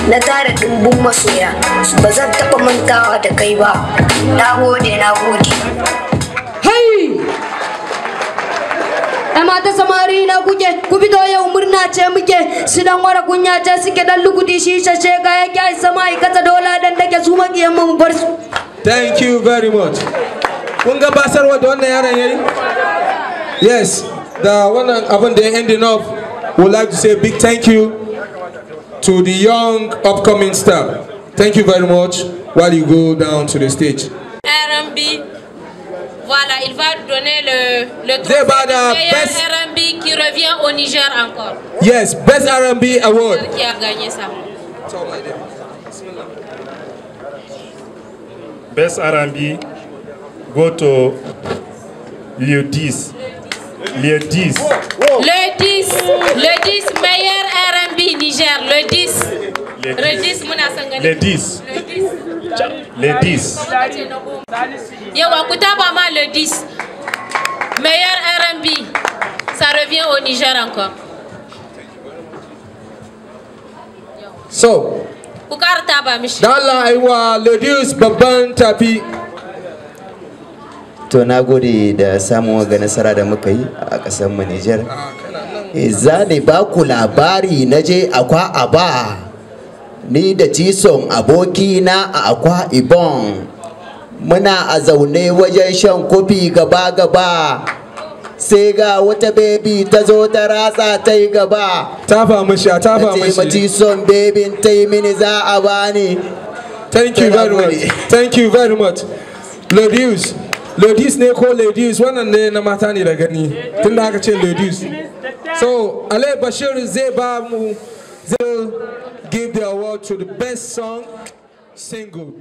na tara dimbin masoya ba zan taɓa mantawa da kai ba. Na gode, na gode. Hai! Mata samari na kuke, ku fito yau murna ce muke, su dan wara kunya ce suke dan lugudi shi shashe ga yake ai sama ai kasa dola dan take su makiyan mu bar su. Thank you very much. Kun ga basarwa da wannan yaran yayi? Yes, da wannan abin da ya ending up, would like to say a big thank you to the young upcoming star. Thank you very much while you go down to the stage. R&B. Voilà, il va donner le trophée de meilleur R&B qui revient au Niger encore. Yes, best R&B award. Qui a gagné ça? Best R&B go to le 10. Le 10. Le 10. Le 10 meilleur R&B Niger. Le 10. Le 10 Le 10. Le 10. Yawa kutaba ma le 10. Meilleur R&B. Ça revient au Niger encore. So, Kukar taba mishi. Allah aiwa le 10 babban tafi. To na gode da samun ga nasara da muka yi a ƙasar mu Niger. Za ni ba ku labari na je Akwa Aba ni da Tison aboki na a Akwa Ibom muna a zaune wajen shan kofi gaba sai ga wata baby ta zo ta ratsa ta yi gaba ta mashi Tison baby ta yi mini za a bani. Thank you very much. Thank you very much. Ladies ne ko ladies wannan ne na mata ne da gani tunda aka ce ladies. So Ale Bashir zai give the award to the best song single.